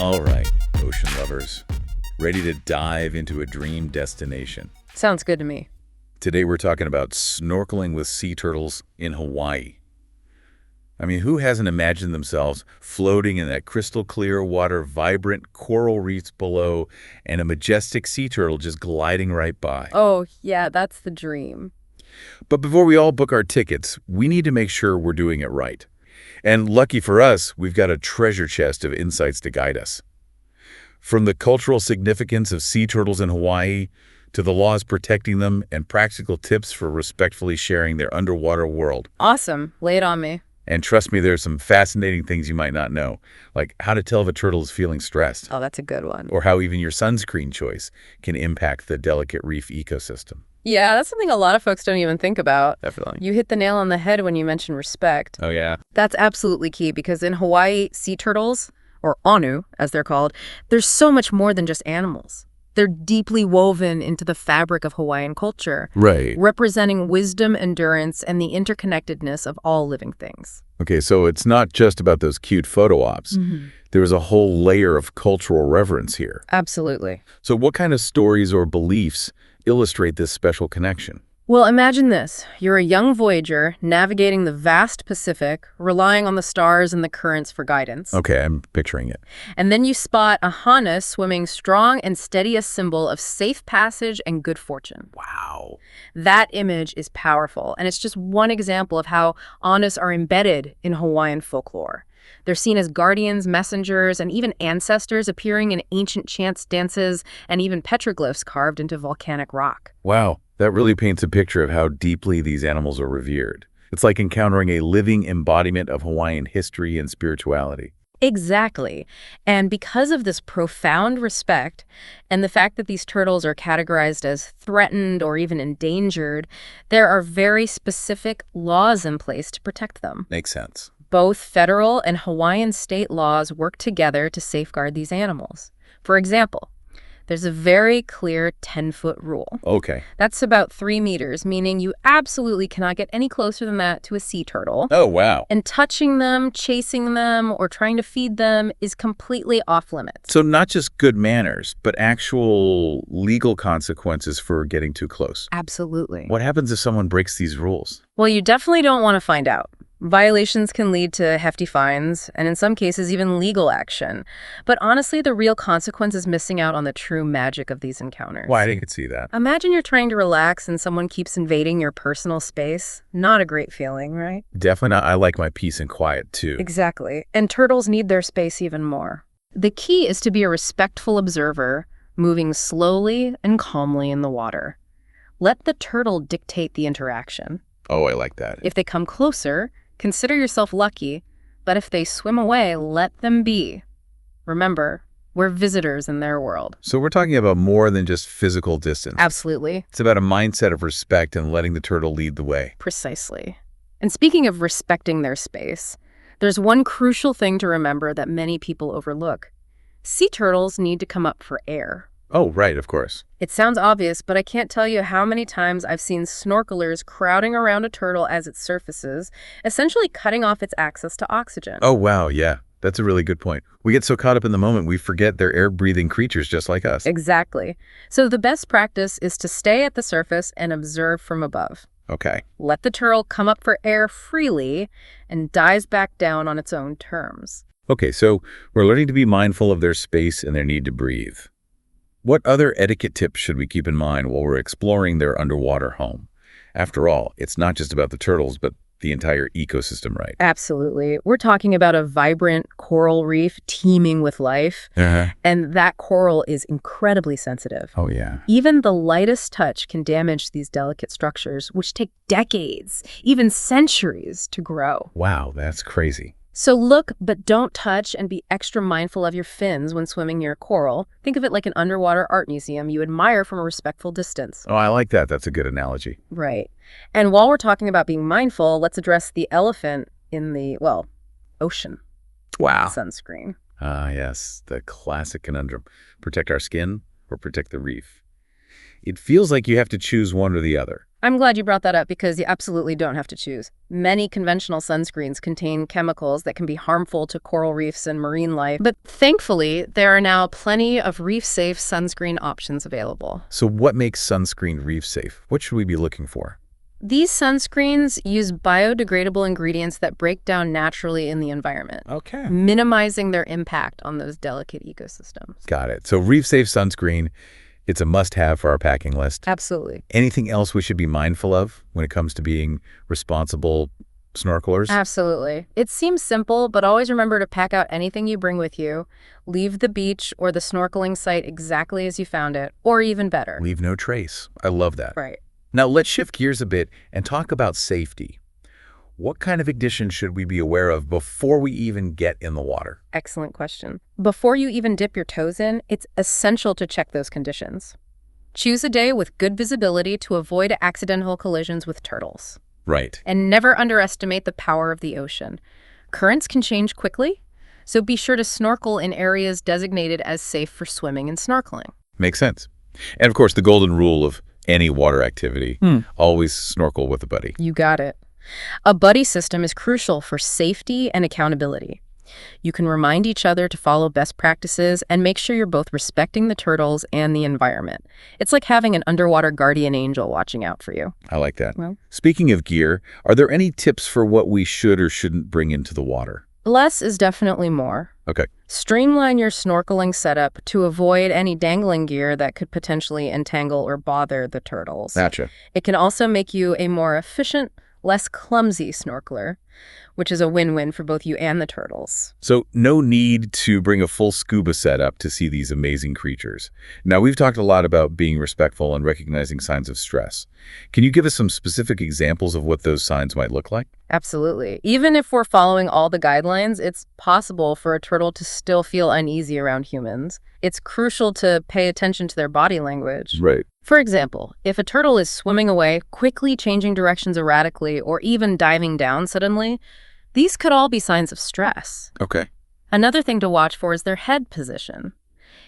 All right, ocean lovers, ready to dive into a dream destination. Sounds good to me. Today we're talking about snorkeling with sea turtles in Hawaii. I mean, who hasn't imagined themselves floating in that crystal clear water, vibrant coral reefs below, and a majestic sea turtle just gliding right by? Oh, yeah, that's the dream. But before we all book our tickets, we need to make sure we're doing it right. And lucky for us, we've got a treasure chest of insights to guide us. From the cultural significance of sea turtles in Hawaii, to the laws protecting them and practical tips for respectfully sharing their underwater world. Awesome. Lay it on me. And trust me, there's some fascinating things you might not know, like how to tell if a turtle is feeling stressed, Oh, that's a good one. or how even your sunscreen choice can impact the delicate reef ecosystem. Yeah, that's something a lot of folks don't even think about. Definitely. You hit the nail on the head when you mentioned respect. Oh, yeah. That's absolutely key because in Hawaii, sea turtles, or anu, as they're called, there's so much more than just animals. They're deeply woven into the fabric of Hawaiian culture, Right. representing wisdom, endurance, and the interconnectedness of all living things. Okay, so it's not just about those cute photo ops. There is a whole layer of cultural reverence here. Absolutely. So what kind of stories or beliefs illustrate this special connection? Well, imagine this. You're a young voyager navigating the vast Pacific, relying on the stars and the currents for guidance. Okay, I'm picturing it. And then you spot a hana swimming strong and steady, a symbol of safe passage and good fortune. Wow. That image is powerful, and it's just one example of how anas are embedded in Hawaiian folklore. They're seen as guardians, messengers, and even ancestors, appearing in ancient chants, dances, and even petroglyphs carved into volcanic rock. Wow, that really paints a picture of how deeply these animals are revered. It's like encountering a living embodiment of Hawaiian history and spirituality. Exactly. And because of this profound respect and the fact that these turtles are categorized as threatened or even endangered, there are very specific laws in place to protect them. Makes sense. Both federal and Hawaiian state laws work together to safeguard these animals. For example, there's a very clear 10-foot rule. Okay. That's about 3 meters, meaning you absolutely cannot get any closer than that to a sea turtle. Oh, wow. And touching them, chasing them, or trying to feed them is completely off limits. So not just good manners, but actual legal consequences for getting too close. Absolutely. What happens if someone breaks these rules? Well, you definitely don't want to find out. Violations can lead to hefty fines, and in some cases, even legal action. But honestly, the real consequence is missing out on the true magic of these encounters. Well, I didn't see that. Imagine you're trying to relax and someone keeps invading your personal space. Not a great feeling, right? Definitely not. I like my peace and quiet, too. Exactly. And turtles need their space even more. The key is to be a respectful observer, moving slowly and calmly in the water. Let the turtle dictate the interaction. Oh, I like that. If they come closer, consider yourself lucky, but if they swim away, let them be. Remember, we're visitors in their world. So we're talking about more than just physical distance. Absolutely. It's about a mindset of respect and letting the turtle lead the way. Precisely. And speaking of respecting their space, there's one crucial thing to remember that many people overlook. Sea turtles need to come up for air. Oh, right, of course. It sounds obvious, but I can't tell you how many times I've seen snorkelers crowding around a turtle as it surfaces, essentially cutting off its access to oxygen. Oh, wow, yeah. That's a really good point. We get so caught up in the moment, we forget they're air-breathing creatures just like us. Exactly. So the best practice is to stay at the surface and observe from above. Okay. Let the turtle come up for air freely and dives back down on its own terms. Okay, so we're learning to be mindful of their space and their need to breathe. What other etiquette tips should we keep in mind while we're exploring their underwater home? After all, it's not just about the turtles, but the entire ecosystem, right? Absolutely. We're talking about a vibrant coral reef teeming with life, and that coral is incredibly sensitive. Oh, yeah. Even the lightest touch can damage these delicate structures, which take decades, even centuries, to grow. Wow, that's crazy. So look, but don't touch, and be extra mindful of your fins when swimming near coral. Think of it like an underwater art museum you admire from a respectful distance. Oh, I like that. That's a good analogy. Right. And while we're talking about being mindful, let's address the elephant in the, well, ocean. Wow. Sunscreen. Ah, yes, the classic conundrum. Protect our skin or protect the reef? It feels like you have to choose one or the other. I'm glad you brought that up because you absolutely don't have to choose. Many conventional sunscreens contain chemicals that can be harmful to coral reefs and marine life, but thankfully, there are now plenty of reef-safe sunscreen options available. So what makes sunscreen reef safe? What should we be looking for? These sunscreens use biodegradable ingredients that break down naturally in the environment, Okay. minimizing their impact on those delicate ecosystems. Got it. So reef-safe sunscreen, it's a must-have for our packing list. Absolutely. Anything else we should be mindful of when it comes to being responsible snorkelers? Absolutely. It seems simple, but always remember to pack out anything you bring with you. Leave the beach or the snorkeling site exactly as you found it, or even better. Leave no trace. I love that. Right. Now let's shift gears a bit and talk about safety. What kind of conditions should we be aware of before we even get in the water? Excellent question. Before you even dip your toes in, it's essential to check those conditions. Choose a day with good visibility to avoid accidental collisions with turtles. Right. And never underestimate the power of the ocean. Currents can change quickly, so be sure to snorkel in areas designated as safe for swimming and snorkeling. Makes sense. And of course, the golden rule of any water activity, always snorkel with a buddy. You got it. A buddy system is crucial for safety and accountability. You can remind each other to follow best practices and make sure you're both respecting the turtles and the environment. It's like having an underwater guardian angel watching out for you. I like that. Well, Speaking of gear, are there any tips for what we should or shouldn't bring into the water? less is definitely more. Okay. Streamline your snorkeling setup to avoid any dangling gear that could potentially entangle or bother the turtles. Gotcha. It can also make you a more efficient, less clumsy snorkeler, which is a win-win for both you and the turtles. So no need to bring a full scuba setup to see these amazing creatures. Now, we've talked a lot about being respectful and recognizing signs of stress. Can you give us some specific examples of what those signs might look like? Absolutely. Even if we're following all the guidelines, it's possible for a turtle to still feel uneasy around humans. It's crucial to pay attention to their body language. Right. For example, if a turtle is swimming away, quickly changing directions erratically, or even diving down suddenly, these could all be signs of stress. Okay. Another thing to watch for is their head position.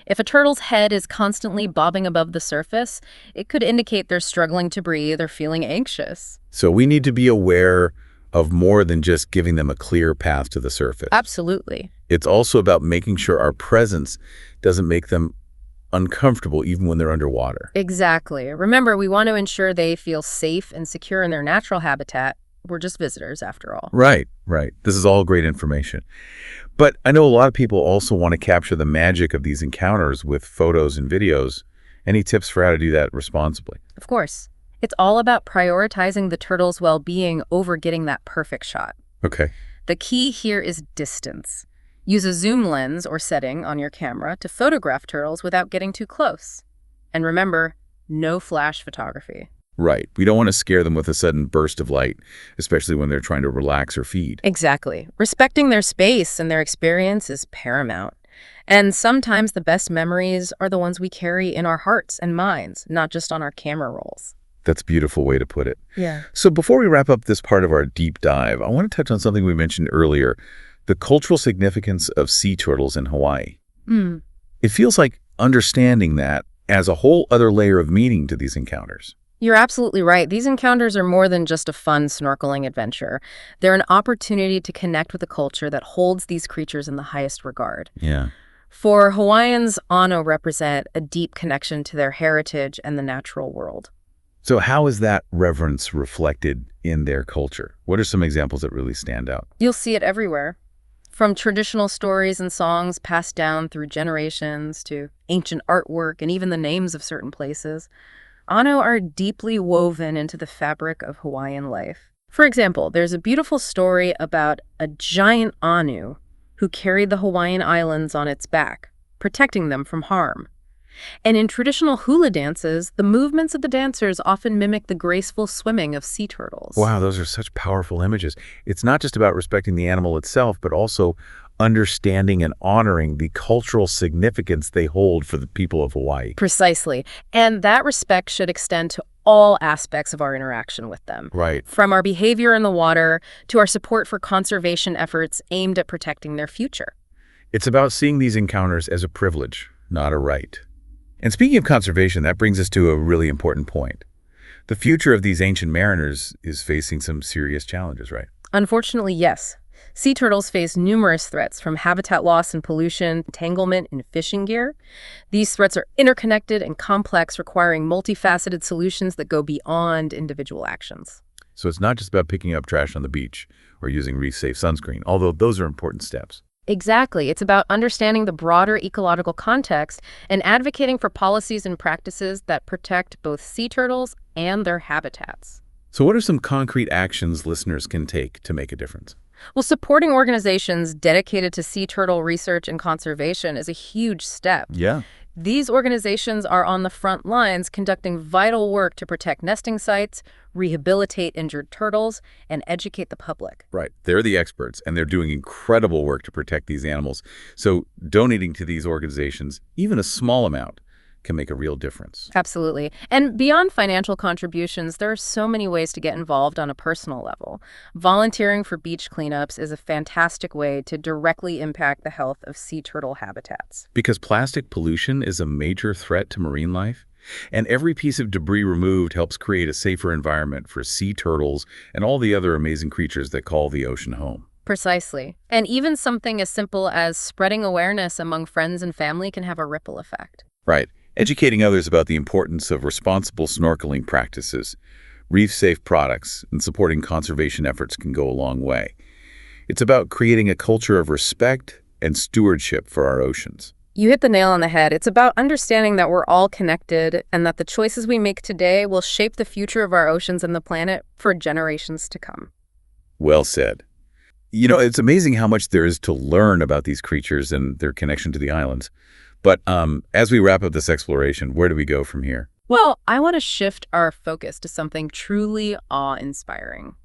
If a turtle's head is constantly bobbing above the surface, it could indicate they're struggling to breathe or feeling anxious. So we need to be aware of more than just giving them a clear path to the surface. Absolutely. It's also about making sure our presence doesn't make them uncomfortable even when they're underwater. Exactly. Remember, we want to ensure they feel safe and secure in their natural habitat. We're just visitors, after all. Right, right. This is all great information. But I know a lot of people also want to capture the magic of these encounters with photos and videos. Any tips for how to do that responsibly? Of course. It's all about prioritizing the turtle's well-being over getting that perfect shot. Okay. The key here is distance. Use a zoom lens or setting on your camera to photograph turtles without getting too close. And remember, no flash photography. Right. We don't want to scare them with a sudden burst of light, especially when they're trying to relax or feed. Exactly. Respecting their space and their experience is paramount. And sometimes the best memories are the ones we carry in our hearts and minds, not just on our camera rolls. That's a beautiful way to put it. Yeah. So before we wrap up this part of our deep dive, I want to touch on something we mentioned earlier, the cultural significance of sea turtles in Hawaii. It feels like understanding that adds a whole other layer of meaning to these encounters. You're absolutely right. These encounters are more than just a fun snorkeling adventure. They're an opportunity to connect with a culture that holds these creatures in the highest regard. Yeah. For Hawaiians, ano represent a deep connection to their heritage and the natural world. So how is that reverence reflected in their culture? What are some examples that really stand out? You'll see it everywhere. From traditional stories and songs passed down through generations to ancient artwork and even the names of certain places, ano are deeply woven into the fabric of Hawaiian life. For example, there's a beautiful story about a giant anu who carried the Hawaiian Islands on its back, protecting them from harm. And in traditional hula dances, the movements of the dancers often mimic the graceful swimming of sea turtles. Wow, those are such powerful images. It's not just about respecting the animal itself, but also understanding and honoring the cultural significance they hold for the people of Hawaii. Precisely. And that respect should extend to all aspects of our interaction with them. Right. From our behavior in the water to our support for conservation efforts aimed at protecting their future. It's about seeing these encounters as a privilege, not a right. And speaking of conservation, that brings us to a really important point. The future of these ancient mariners is facing some serious challenges, right? Unfortunately, yes. Sea turtles face numerous threats from habitat loss and pollution, entanglement in fishing gear. These threats are interconnected and complex, requiring multifaceted solutions that go beyond individual actions. So it's not just about picking up trash on the beach or using reef-safe sunscreen, although those are important steps. Exactly. It's about understanding the broader ecological context and advocating for policies and practices that protect both sea turtles and their habitats. So what are some concrete actions listeners can take to make a difference? Well, supporting organizations dedicated to sea turtle research and conservation is a huge step. Yeah. These organizations are on the front lines conducting vital work to protect nesting sites, rehabilitate injured turtles, and educate the public. Right. They're the experts, and they're doing incredible work to protect these animals. So donating to these organizations, even a small amount, can make a real difference. Absolutely. And beyond financial contributions, there are so many ways to get involved on a personal level. Volunteering for beach cleanups is a fantastic way to directly impact the health of sea turtle habitats. Because plastic pollution is a major threat to marine life, and every piece of debris removed helps create a safer environment for sea turtles and all the other amazing creatures that call the ocean home. Precisely. And even something as simple as spreading awareness among friends and family can have a ripple effect. Right. Educating others about the importance of responsible snorkeling practices, reef-safe products, and supporting conservation efforts can go a long way. It's about creating a culture of respect and stewardship for our oceans. You hit the nail on the head. It's about understanding that we're all connected and that the choices we make today will shape the future of our oceans and the planet for generations to come. Well said. You know, it's amazing how much there is to learn about these creatures and their connection to the islands. But as we wrap up this exploration, where do we go from here? Well, I want to shift our focus to something truly awe-inspiring,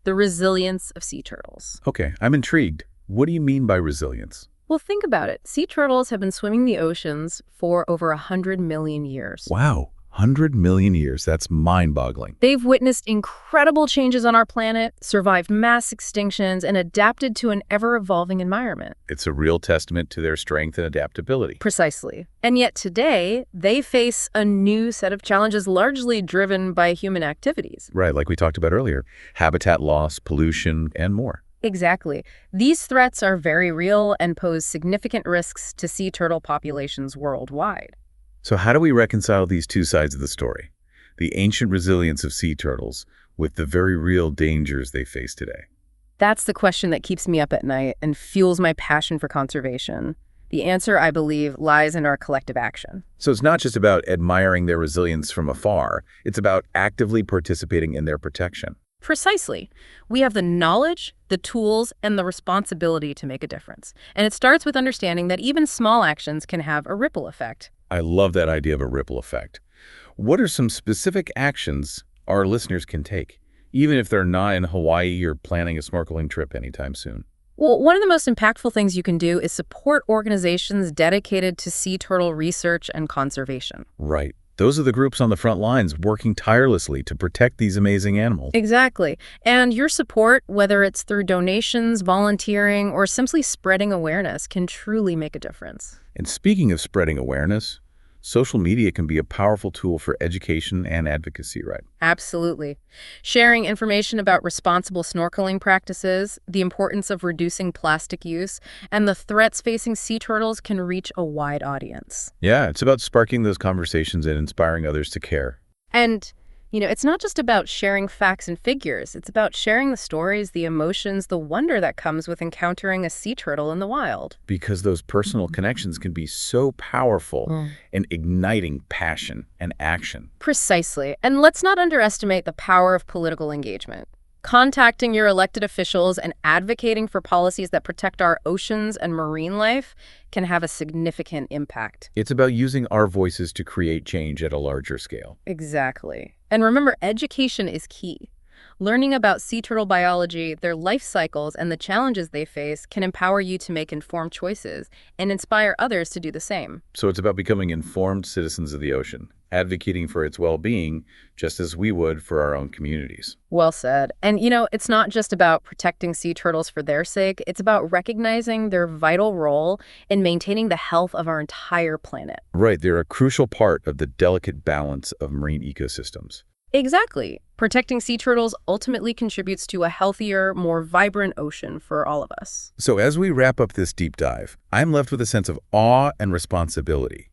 the resilience of sea turtles. Okay, I'm intrigued. What do you mean by resilience? Well, think about it. Sea turtles have been swimming the oceans for over 100 million years. Wow, 100 million years. That's mind-boggling. They've witnessed incredible changes on our planet, survived mass extinctions, and adapted to an ever-evolving environment. It's a real testament to their strength and adaptability. Precisely. And yet today, they face a new set of challenges largely driven by human activities. Right, like we talked about earlier. Habitat loss, pollution, and more. Exactly. These threats are very real and pose significant risks to sea turtle populations worldwide. So how do we reconcile these two sides of the story? The ancient resilience of sea turtles with the very real dangers they face today? That's the question that keeps me up at night and fuels my passion for conservation. The answer, I believe, lies in our collective action. So it's not just about admiring their resilience from afar. It's about actively participating in their protection. Precisely. We have the knowledge, the tools, and the responsibility to make a difference. And it starts with understanding that even small actions can have a ripple effect. I love that idea of a ripple effect. What are some specific actions our listeners can take, even if they're not in Hawaii or planning a snorkeling trip anytime soon? Well, one of the most impactful things you can do is support organizations dedicated to sea turtle research and conservation. Right. Those are the groups on the front lines working tirelessly to protect these amazing animals. Exactly. And your support, whether it's through donations, volunteering, or simply spreading awareness, can truly make a difference. And speaking of spreading awareness, social media can be a powerful tool for education and advocacy, right? Absolutely. Sharing information about responsible snorkeling practices, the importance of reducing plastic use, and the threats facing sea turtles can reach a wide audience. Yeah, it's about sparking those conversations and inspiring others to care. And it's not just about sharing facts and figures. It's about sharing the stories, the emotions, the wonder that comes with encountering a sea turtle in the wild. Because those personal connections can be so powerful in igniting passion and action. Precisely. And let's not underestimate the power of political engagement. Contacting your elected officials and advocating for policies that protect our oceans and marine life can have a significant impact. It's about using our voices to create change at a larger scale. Exactly. And remember, education is key. Learning about sea turtle biology, their life cycles, and the challenges they face can empower you to make informed choices and inspire others to do the same. So it's about becoming informed citizens of the ocean, advocating for its well-being just as we would for our own communities. Well said. And it's not just about protecting sea turtles for their sake. It's about recognizing their vital role in maintaining the health of our entire planet. Right, they're a crucial part of the delicate balance of marine ecosystems. Exactly. Protecting sea turtles ultimately contributes to a healthier, more vibrant ocean for all of us. So as we wrap up this deep dive, I'm left with a sense of awe and responsibility.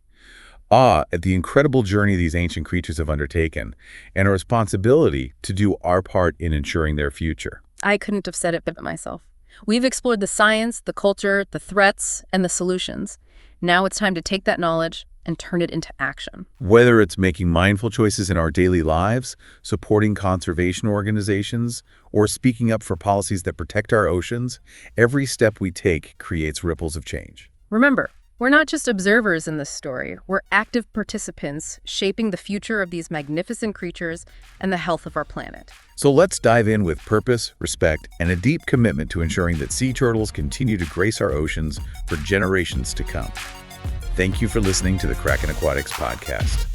Awe at the incredible journey these ancient creatures have undertaken, and a responsibility to do our part in ensuring their future. I couldn't have said it better myself. We've explored the science, the culture, the threats, and the solutions. Now it's time to take that knowledge and turn it into action. Whether it's making mindful choices in our daily lives, supporting conservation organizations, or speaking up for policies that protect our oceans, every step we take creates ripples of change. Remember, we're not just observers in this story. We're active participants shaping the future of these magnificent creatures and the health of our planet. So let's dive in with purpose, respect, and a deep commitment to ensuring that sea turtles continue to grace our oceans for generations to come. Thank you for listening to the Kraken Aquatics podcast.